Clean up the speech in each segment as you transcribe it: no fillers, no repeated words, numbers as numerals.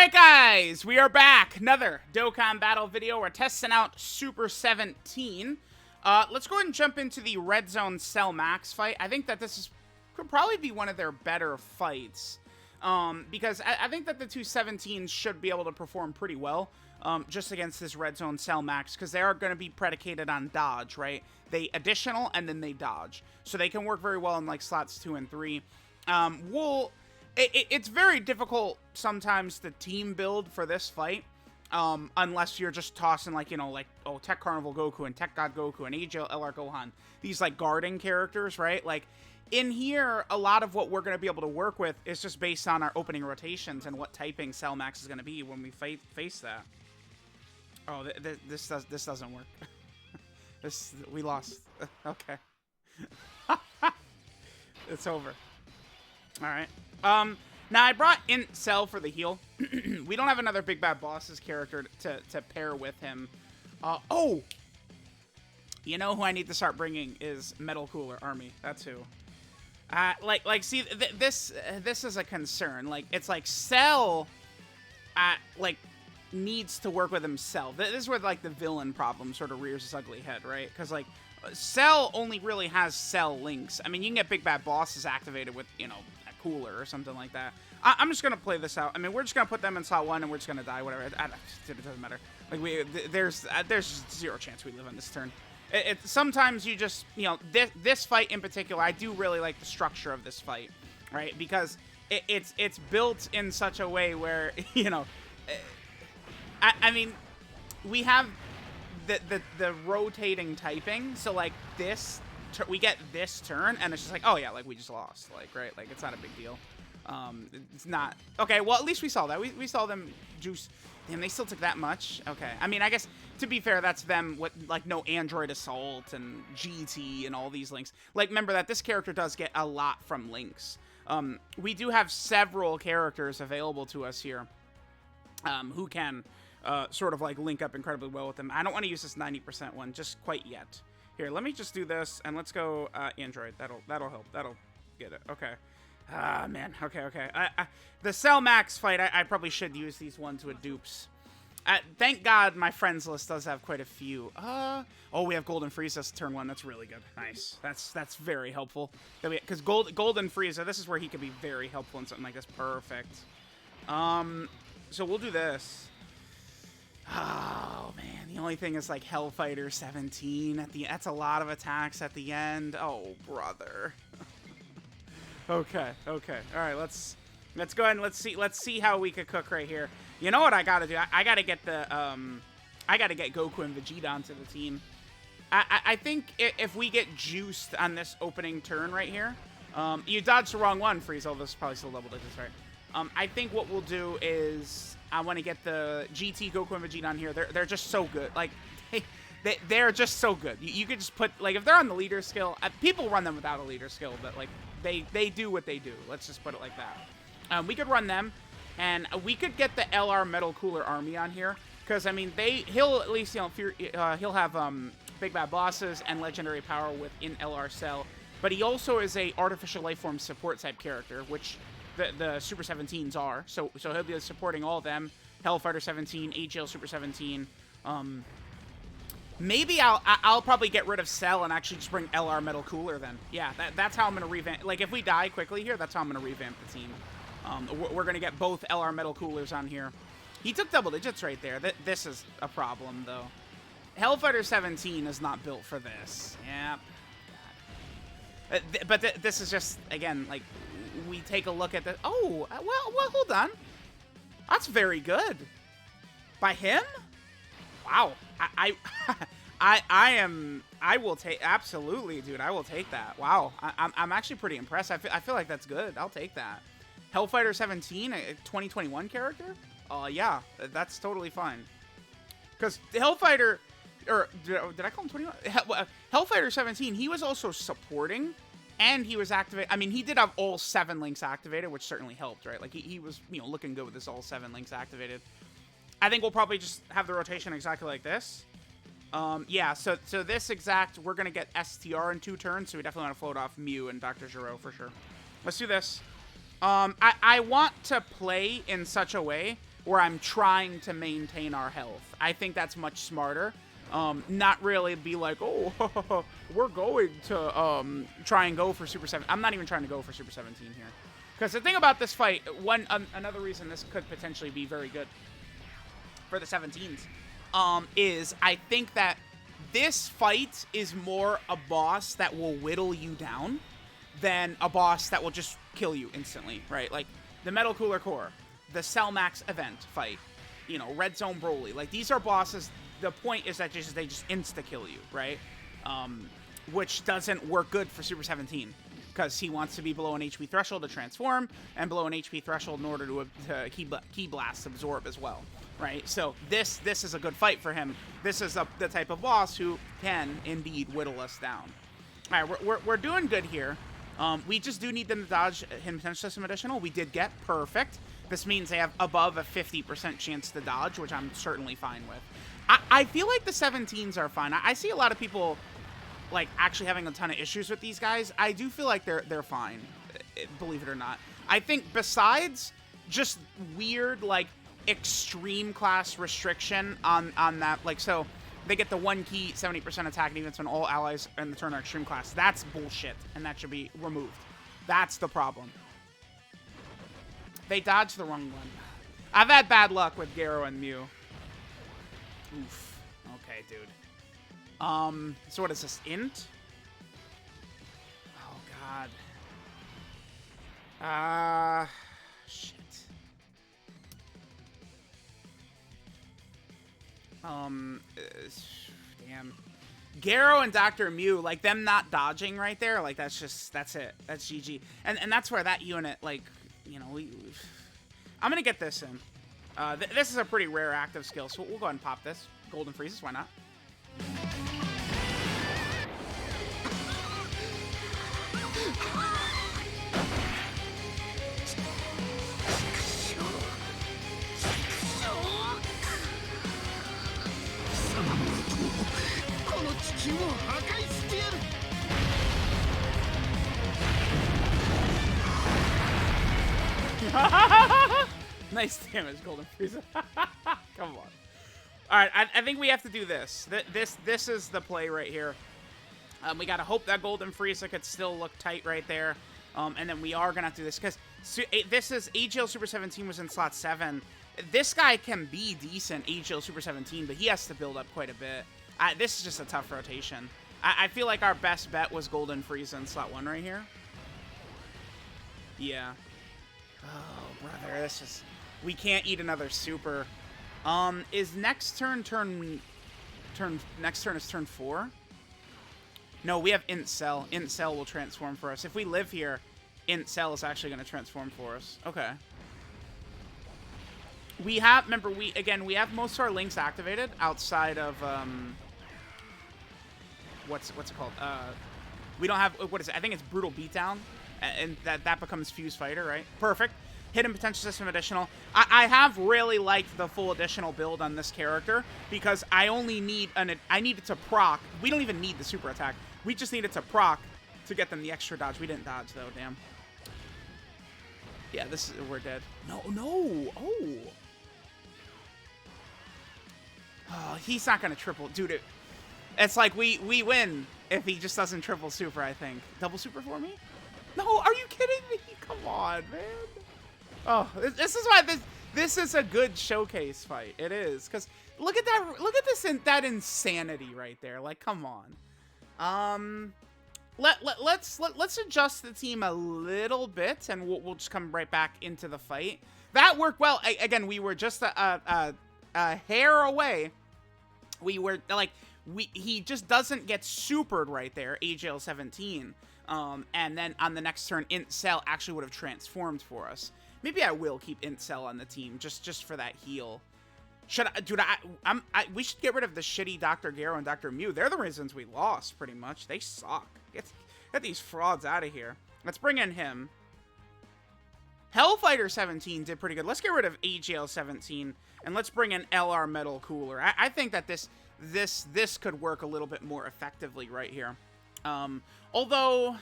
Alright guys, we are back. Another Dokkan battle video. We're testing out Super 17. Let's go ahead and jump into the Red Zone Cell Max fight. I think that could probably be one of their better fights. Because I think that the two 17s should be able to perform pretty well just against this Red Zone Cell Max, because they are going to be predicated on dodge, right? They additional and then they dodge. So they can work very well in like slots 2 and 3. It's very difficult sometimes to team build for this fight, unless you're just tossing like, Tech Carnival Goku and Tech God Goku and AJ LR Gohan, these like guarding characters, right? Like in here, a lot of what we're going to be able to work with is just based on our opening rotations and what typing Cell Max is going to be when we face that. Oh, this doesn't work. We lost. Okay. It's over. All right. Now I brought in Cell for the heal. We don't have another Big Bad Boss's character to pair with him. Oh! You know who I need to start bringing is Metal Cooler Army. That's who. See, this is a concern. Like, it's like Cell, needs to work with himself. This is where, like, the villain problem sort of rears its ugly head, right? Because, like, Cell only really has Cell links. I mean, you can get Big Bad Bosses activated with, a Cooler or something like that. I'm just going to play this out. I mean, we're just going to put them in slot 1 and we're just going to die, whatever. It doesn't matter. Like, there's zero chance we live on this turn. Sometimes you just, this fight in particular, I do really like the structure of this fight, right? Because it's built in such a way where, I mean, we have the rotating typing, so like this, we get this turn, and it's just like, oh yeah, like we just lost, like, right? Like, it's not a big deal. It's not. Okay, well, at least we saw that. We saw them juice. Damn, they still took that much? Okay. I mean, I guess, to be fair, that's them with, like, no Android Assault and GT and all these links. Like, remember that this character does get a lot from links. We do have several characters available to us here who can sort of, like, link up incredibly well with them. I don't want to use this 90% one just quite yet. Here, let me just do this, and let's go Android. That'll help. That'll get it. Okay. Ah, man. Okay. The Cell Max fight, I probably should use these ones with dupes. Thank God my friends list does have quite a few. Oh, we have Golden Frieza turn 1. That's really good. Nice. That's very helpful. Because Golden Frieza, this is where he could be very helpful in something like this. Perfect. So we'll do this. Oh, man. The only thing is, like, Hellfighter 17 at the... That's a lot of attacks at the end. Oh, brother. Okay. All right, let's go ahead and let's see how we could cook right here. You know what I gotta do? I gotta get the I gotta get Goku and Vegeta onto the team. I think if we get juiced on this opening turn right here, you dodged the wrong one, Frieza. This is probably still double digits, right? I think what we'll do is I want to get the GT Goku and Vegeta on here. They're just so good. Like they're just so good. You could just put, like, if they're on the leader skill, people run them without a leader skill, but like they do what they do. Let's just put it like that. We could run them, and we could get the LR Metal Cooler Army on here, because I mean he'll at least he'll have Big Bad Bosses and Legendary Power within LR Cell, but he also is a Artificial Life Form support type character, which the Super 17s are. So he'll be supporting all of them. Hellfighter 17, AGL Super 17. Maybe I'll probably get rid of Cell and actually just bring LR Metal Cooler then. Yeah, that's how I'm going to revamp. Like, if we die quickly here, that's how I'm going to revamp the team. We're going to get both LR Metal Coolers on here. He took double digits right there. This is a problem, though. Hellfighter 17 is not built for this. Yeah. But this is just, again, like, we take a look at the... Oh, well, hold on. That's very good. By him? Wow. I will take, absolutely, dude. I will take that. Wow. I'm actually pretty impressed. I feel like that's good. I'll take that. Hellfighter 17, a 2021 character? Yeah, that's totally fine. Because Hellfighter, or did I call him 21? Hellfighter 17, he was also supporting, and he was activated. I mean, he did have all 7 links activated, which certainly helped, right? Like, he was, looking good with this all 7 links activated. I think we'll probably just have the rotation exactly like this. Yeah, so this exact, we're going to get STR in 2 turns, so we definitely want to float off Mew and Dr. Gero for sure. Let's do this. I want to play in such a way where I'm trying to maintain our health. I think that's much smarter. Not really be like, oh, we're going to try and go for Super 7. I'm not even trying to go for Super 17 here. Because the thing about this fight, another reason this could potentially be very good for the 17s, is I think that this fight is more a boss that will whittle you down than a boss that will just kill you instantly, right? Like the Metal Cooler Core, the Cell Max event fight, you know, Red Zone Broly. Like these are bosses. The point is that they just insta-kill you, right? Which doesn't work good for Super 17 because he wants to be below an HP threshold to transform and below an HP threshold in order to Ki Blast absorb as well, right? So this is a good fight for him. This is the type of boss who can indeed whittle us down. All right, we're doing good here. We just do need them to dodge hidden potential system additional. We did get perfect. This means they have above a 50% chance to dodge, which I'm certainly fine with. I feel like the 17s are fine. I see a lot of people like actually having a ton of issues with these guys. I do feel like they're fine, believe it or not. I think besides just weird like extreme class restriction on that, like so they get the 1 key 70% attack and defense when all allies in the turn are extreme class. That's bullshit, and that should be removed. That's the problem. They dodged the wrong one. I've had bad luck with Garo and Mew. Oof. Okay, dude. So what is this? Int? Oh, God. Shit. Damn. Garo and Dr. Mew, like, them not dodging right there, like, that's it. That's GG. And that's where that unit, like, you know, I'm gonna get this in. This is a pretty rare active skill, so we'll go ahead and pop this. Golden Freezes, why not? Nice damage, Golden Freezer. Come on. All right, I think we have to do this. This is the play right here. We gotta hope that Golden Freezer could still look tight right there. And then we are gonna have to do this because this is AGL Super 17 was in slot 7. This guy can be decent AGL Super 17, but he has to build up quite a bit. This is just a tough rotation. I feel like our best bet was Golden Freezer in slot 1 right here. Yeah. Oh, brother, this is... We can't eat another super. Is next turn next turn is turn 4? No, we have Int Cell. Int Cell will transform for us. If we live here, Int Cell is actually going to transform for us. Okay. We have, remember, we have most of our links activated outside of, what's it called? We don't have, what is it? I think it's Brutal Beatdown, and that becomes Fuse Fighter, right? Perfect. Hidden Potential System Additional. I have really liked the full additional build on this character because I only need I need it to proc. We don't even need the super attack. We just need it to proc to get them the extra dodge. We didn't dodge though, damn. Yeah, we're dead. No. Oh, he's not gonna triple, dude. It's like we win if he just doesn't triple super. I think double super for me. No, are you kidding me? Come on, man. Oh, this is why this is a good showcase fight. It is, because look at that. Look at this that insanity right there. Like, come on. Let's adjust the team a little bit, and we'll just come right back into the fight. That worked well. Again, we were just a hair away. We were like he just doesn't get supered right there. AJL 17. And then on the next turn, Int Cell actually would have transformed for us. Maybe I will keep Int Cell on the team just for that heal. Should I, dude? We should get rid of the shitty Dr. Garo and Dr. Mew. They're the reasons we lost, pretty much. They suck. Get these frauds out of here. Let's bring in him. Hellfighter 17 did pretty good. Let's get rid of AGL 17 and let's bring in LR Metal Cooler. I think that this could work a little bit more effectively right here. Although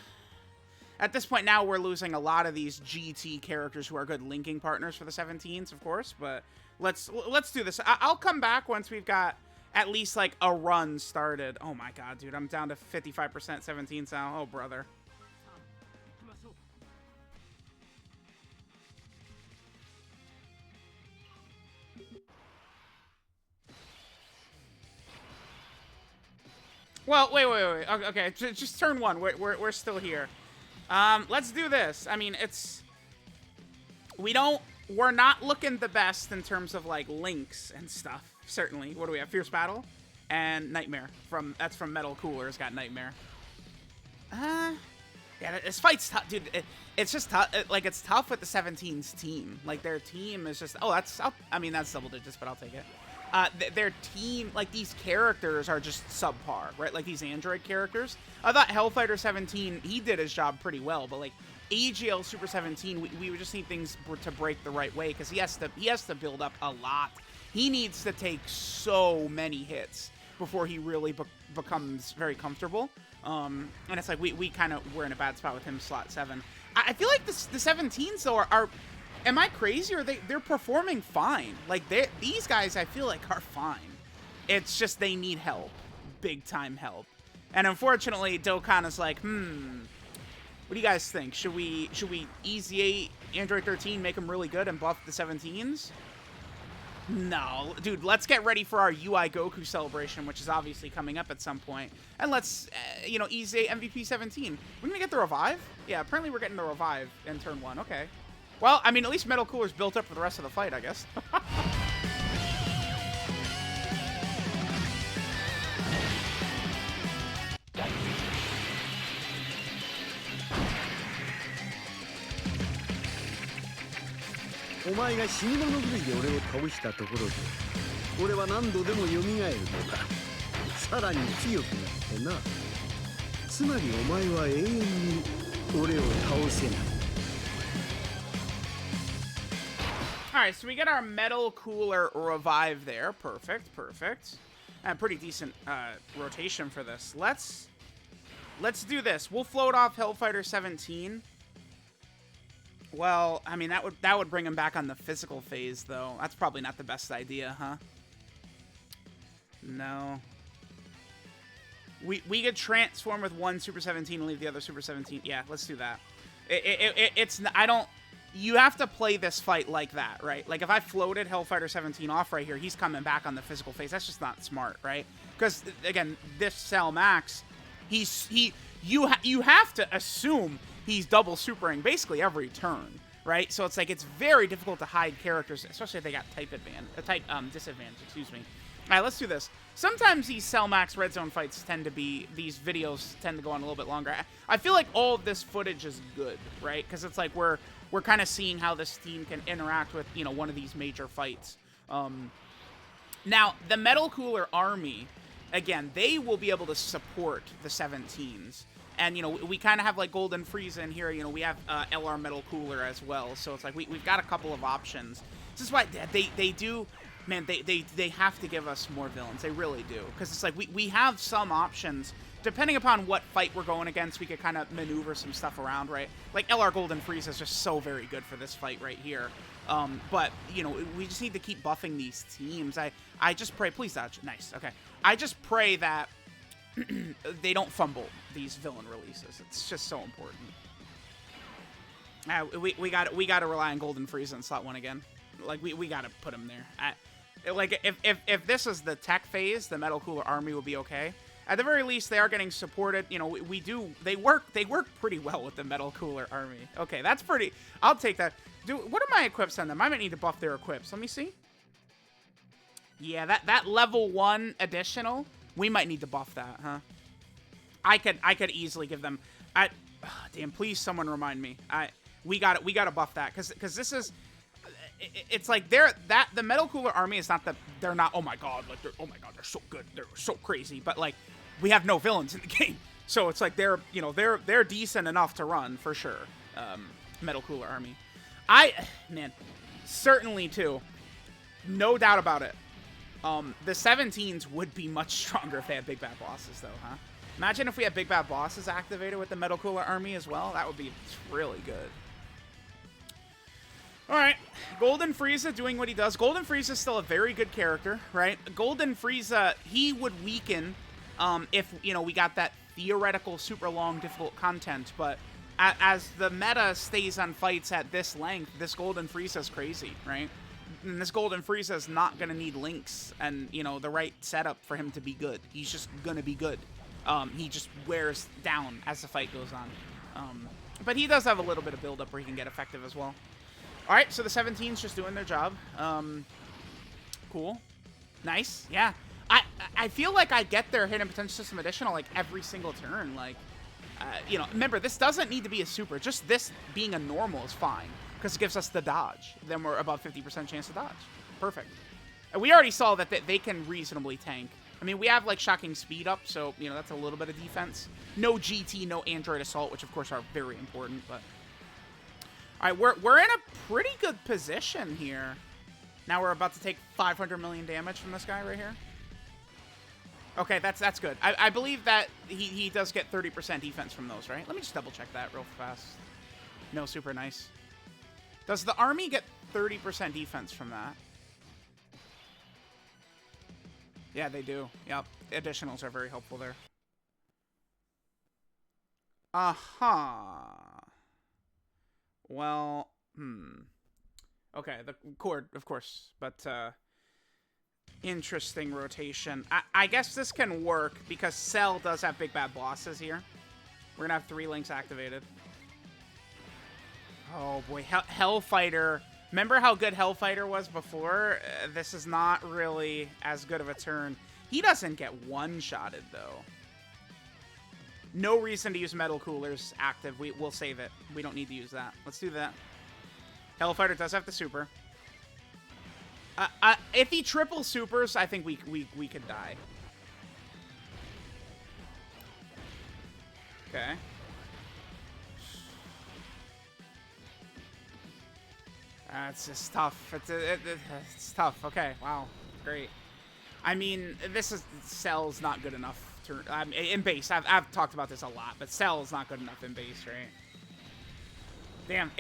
at this point now we're losing a lot of these GT characters who are good linking partners for the 17s, of course. But let's do this. I'll come back once we've got at least like a run started. Oh my god, dude, I'm down to 55% 17s now. Oh brother. Well, wait. Okay, just turn one. We're still here. Let's do this. I mean, we're not looking the best in terms of like links and stuff. Certainly. What do we have? Fierce Battle and Nightmare that's from Metal Cooler's got Nightmare. Yeah, this fight's tough, dude. It's just tough. Like, it's tough with the 17's team. Like, their team is just... Oh, that's... I mean, that's double digits, but I'll take it. Their team, like, these characters are just subpar, right? Like, these android characters. I thought Hellfighter 17, he did his job pretty well, but, like, AGL Super 17, we would just need things to break the right way, because he has to build up a lot. He needs to take so many hits before he really becomes very comfortable. And it's like, we're in a bad spot with him slot 7. I feel like the 17s, though, are am I crazy, or they're performing fine? Like, these guys, I feel like, are fine. It's just they need help. Big time help. And unfortunately, Dokkan is like, what do you guys think? Should we easy 8 Android 13, make them really good, and buff the 17s? No, dude, let's get ready for our UI Goku celebration, which is obviously coming up at some point. And let's, easy 8 MVP 17. We're gonna get the revive? Yeah, apparently we're getting the revive in turn 1. Okay. Well, I mean, at least Metal Cooler's built up for the rest of the fight, I guess. Alright, so we get our Metal Cooler revive there. Perfect. And pretty decent rotation for this. Let's do this. We'll float off Hellfighter 17. Well, I mean, that would bring him back on the physical phase, though. That's probably not the best idea, huh? No. We could transform with one Super 17 and leave the other Super 17. Yeah, let's do that. You have to play this fight like that, right? Like, if I floated Hellfighter 17 off right here, he's coming back on the physical phase. That's just not smart, right? Because, again, this Cell Max, you have to assume he's double supering basically every turn, right? So it's like, it's very difficult to hide characters, especially if they got type disadvantage, excuse me. All right, let's do this. Sometimes these Cell Max Red Zone fights these videos tend to go on a little bit longer. I feel like all of this footage is good, right? Because it's like we're kind of seeing how this team can interact with, one of these major fights. Now, the Metal Cooler Army, again, they will be able to support the 17s. And, we kind of have, like, Golden Frieza in here. We have LR Metal Cooler as well. So it's like we've got a couple of options. This is why they do... Man, they have to give us more villains. They really do. Because it's like we have some options. Depending upon what fight we're going against, we could kind of maneuver some stuff around, right? Like, LR Golden Frieza is just so very good for this fight right here. But, we just need to keep buffing these teams. I just pray... Please dodge. Nice. Okay. I just pray that they don't fumble these villain releases. It's just so important. We got to rely on Golden Frieza in slot 1 again. Like, we got to put him there. Like, if this is the tech phase, the Metal Cooler Army will be okay. At the very least, they are getting supported. They work pretty well with the Metal Cooler Army. Okay, that's pretty... I'll take that. What are my equips on them? I might need to buff their equips. Let me see. Yeah, that level 1 additional, we might need to buff that, huh? I could easily give them... damn, please someone remind me. We gotta buff that, because this is... It's like the Metal Cooler Army is not they're not, oh my god, they're so good, they're so crazy, but like, we have no villains in the game, so it's like they're decent enough to run for sure. Metal Cooler Army, certainly too, no doubt about it. The 17s would be much stronger if they had big bad bosses though, huh? Imagine if we had Big Bad Bosses activated with the Metal Cooler Army as well. That would be really good. Alright, Golden Frieza doing what he does. Golden Frieza is still a very good character, right? Golden Frieza, he would weaken if, you know, we got that theoretical super long difficult content, but as the meta stays on fights at this length, this Golden Frieza is crazy, right? And this Golden Frieza is not going to need links and, you know, the right setup for him to be good. He's just going to be good. He just wears down as the fight goes on. But he does have a little bit of build-up where he can get effective as well. All right, so the 17's just doing their job. Cool. Nice. Yeah. I feel like I get their hidden potential system additional like every single turn. Like, you know, remember, this doesn't need to be a super. Just this being a normal is fine because it gives us the dodge. Then we're above 50% chance to dodge. Perfect. And we already saw that they can reasonably tank. I mean, we have, like, shocking speed up, so, you know, that's a little bit of defense. No GT, no Android Assault, which, of course, are very important, but... All right, we're in a pretty good position here. Now we're about to take 500 million damage from this guy right here. Okay, that's good. I believe that he does get 30% defense from those, right? Let me just double-check that real fast. No, super nice. Does the army get 30% defense from that? Yeah, they do. Yep. Additionals are very helpful there. Well, okay, the cord, of course, but, interesting rotation. I guess this can work because Cell does have Big Bad Bosses here. We're gonna have 3 links activated. Oh, boy. Hellfighter. Remember how good Hellfighter was before? This is not really as good of a turn. He doesn't get one-shotted, though. No reason to use Metal Coolers active. We'll save it. We don't need to use that. Let's do that. Hellfighter does have the super. If he triple supers, I think we could die. Okay. It's just tough. It's tough. Okay, wow. Great. I mean, Cell's not good enough to... in base, I've talked about this a lot, but Cell's not good enough in base, right? Damn,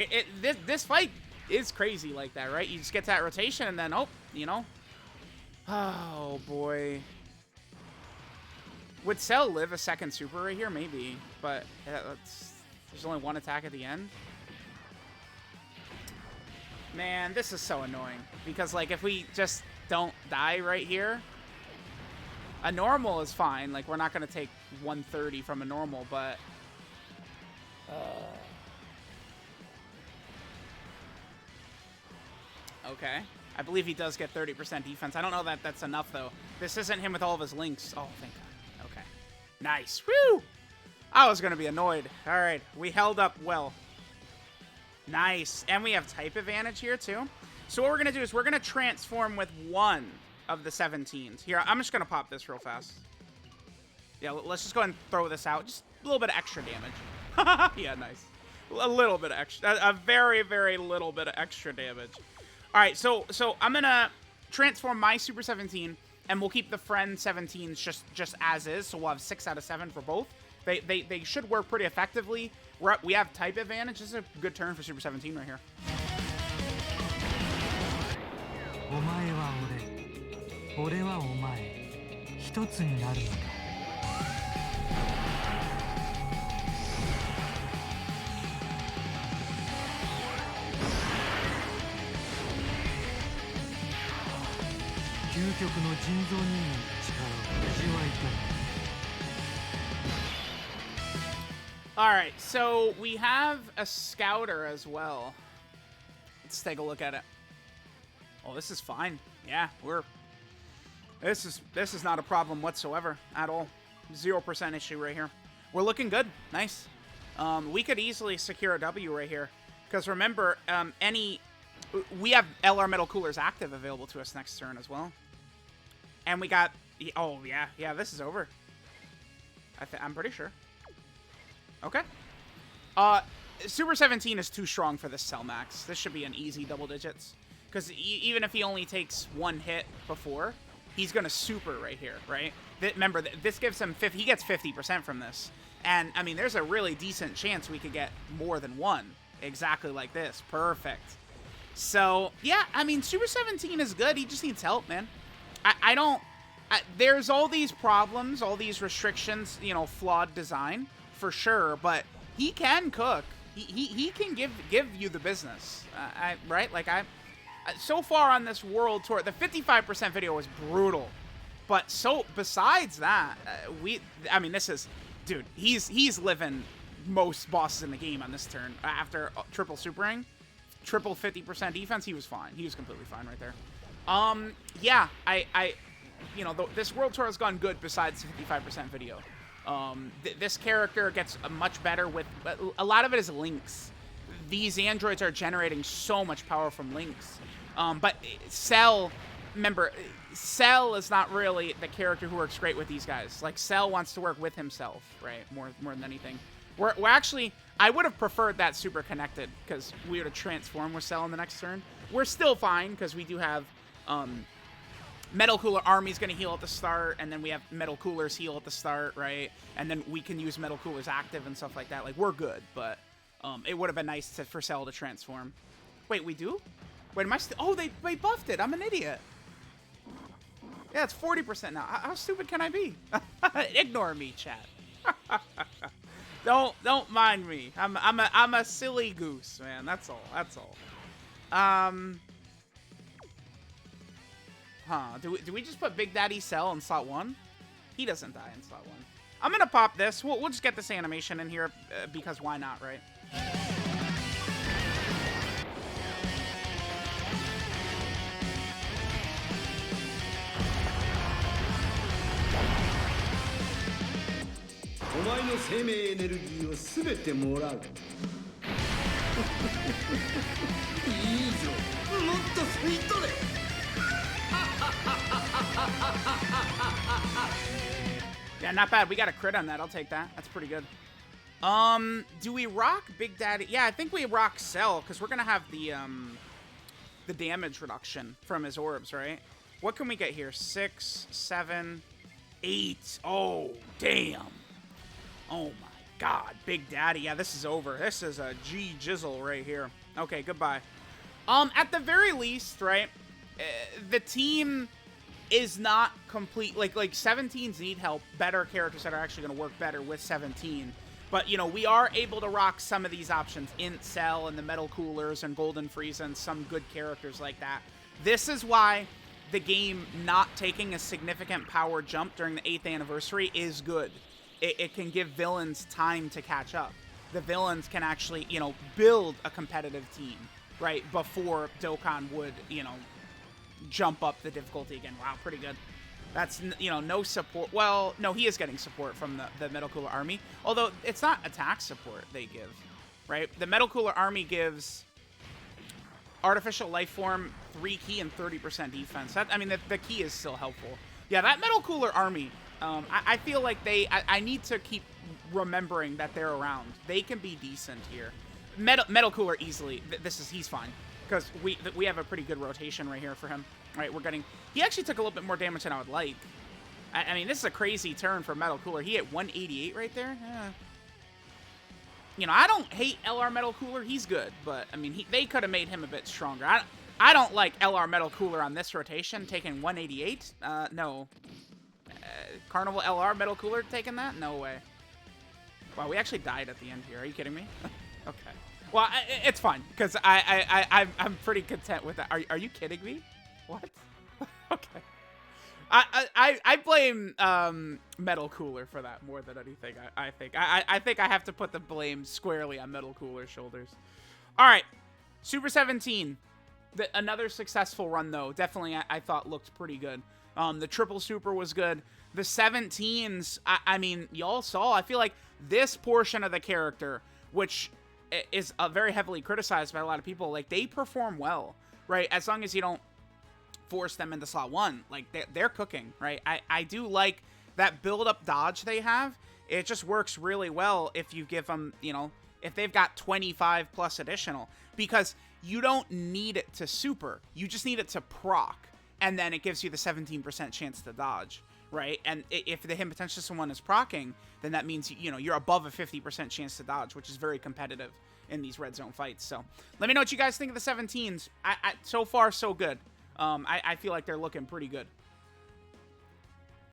this fight is crazy like that, right? You just get to that rotation and then, oh, you know. Oh, boy. Would Cell live a second super right here? Maybe, but there's only one attack at the end. Man, this is so annoying. Because, like, if we just don't die right here, a normal is fine. Like, we're not going to take 130 from a normal, but... Okay. I believe he does get 30% defense. I don't know that that's enough, though. This isn't him with all of his links. Oh, thank God. Okay. Nice. Woo! I was going to be annoyed. All right. We held up well. Nice. And we have type advantage here, too. So what we're going to do is we're going to transform with one of the 17s. Here, I'm just going to pop this real fast. Yeah, let's just go ahead and throw this out. Just a little bit of extra damage. Yeah, nice. A little bit of extra. A very, very little bit of extra damage. All right, so I'm going to transform my Super 17, and we'll keep the friend 17s just as is. So we'll have 6 out of 7 for both. They should work pretty effectively. We have type advantage. This is a good turn for Super 17 right here. Alright, so we have a scouter as well. Let's take a look at it. Oh, this is fine. Yeah, this is not a problem whatsoever at all. 0% issue right here. We're looking good. Nice. We could easily secure a W right here. Because remember, we have LR Metal Coolers active available to us next turn as well. And we got... Oh, yeah, this is over. I'm pretty sure. Okay. Super 17 is too strong for this Cell Max. This should be an easy double digits. Because even if he only takes 1 hit before, he's going to super right here, right? Remember, this gives him 50, he gets 50% from this. And, I mean, there's a really decent chance we could get more than one. Exactly like this. Perfect. So, yeah, I mean, Super 17 is good. He just needs help, man. I don't... there's all these problems, all these restrictions, you know, flawed design, for sure, but he can cook. He can give you the business, right? Like, so far on this world tour, the 55% video was brutal, but so besides that, I mean, this is, dude, he's living most bosses in the game on this turn. After triple supering, triple 50% defense, he was fine. He was completely fine right there. Yeah, you know, this world tour has gone good besides the 55% video. This character gets much better with, a lot of it is links. These androids are generating so much power from links. But Cell, remember, Cell is not really the character who works great with these guys. Like, Cell wants to work with himself, right? More than anything. We're actually, I would have preferred that super connected, because we would have transformed with Cell in the next turn. We're still fine, because we do have, Metal Cooler Army's going to heal at the start, and then we have Metal Coolers heal at the start, right? And then we can use Metal Coolers active and stuff like that. Like, we're good, but it would have been nice for Cell to transform. Wait, we do? Wait, am I still... Oh, they buffed it. I'm an idiot. Yeah, it's 40% now. How stupid can I be? Ignore me, chat. Don't mind me. I'm a silly goose, man. That's all. That's all. Huh, do we just put Big Daddy Cell in slot 1? He doesn't die in slot 1. I'm gonna pop this. We'll just get this animation in here, because why not, right? Yeah, not bad. We got a crit on that. I'll take that. That's pretty good. Do we rock Big Daddy? Yeah, I think we rock Cell, because we're gonna have the damage reduction from his orbs, right? What can we get here? 6, 7, 8. Oh, damn. Oh my god, Big Daddy. Yeah, this is over. This is a G jizzle right here. Okay, goodbye. At the very least, right, the team is not complete. Like 17s need help. Better characters that are actually going to work better with 17. But, you know, we are able to rock some of these options. Int Cell and the Metal Coolers and Golden Frieza and some good characters like that. This is why the game not taking a significant power jump during the 8th anniversary is good. It can give villains time to catch up. The villains can actually, you know, build a competitive team, right, before Dokkan would, you know, jump up the difficulty again. Wow, pretty good. That's, you know, no support. Well, no, he is getting support from the Metal Cooler Army. Although, it's not attack support they give, right? The Metal Cooler Army gives Artificial Life Form, 3 key, and 30% defense. That, I mean, the key is still helpful. Yeah, that Metal Cooler Army, I feel like I need to keep remembering that they're around. They can be decent here. Metal Cooler easily. He's fine. Because we have a pretty good rotation right here for him. All right, we're getting... He actually took a little bit more damage than I would like. I mean, this is a crazy turn for Metal Cooler. He hit 188 right there. Yeah. You know, I don't hate LR Metal Cooler. He's good. But, I mean, they could have made him a bit stronger. I don't like LR Metal Cooler on this rotation. Taking 188? No. Carnival LR Metal Cooler taking that? No way. Wow, we actually died at the end here. Are you kidding me? Okay. Well, it's fine, because I'm pretty content with that. Are you kidding me? What? Okay. I blame Metal Cooler for that more than anything. I think I have to put the blame squarely on Metal Cooler's shoulders. All right, Super 17, another successful run though. Definitely, I thought looked pretty good. The triple super was good. The 17s, I mean, y'all saw. I feel like this portion of the character, which is very heavily criticized by a lot of people, like, they perform well, right? As long as you don't force them into slot 1, like, they're cooking, right? I do like that build-up dodge they have. It just works really well if you give them, you know, if they've got 25 plus additional, because you don't need it to super. You just need it to proc. and then it gives you the 17% chance to dodge, right? And if the hit potential someone is proccing, then that means, you know, you're above a 50% chance to dodge, which is very competitive in these red zone fights. So let me know what you guys think of the 17s. So far, so good. I feel like they're looking pretty good.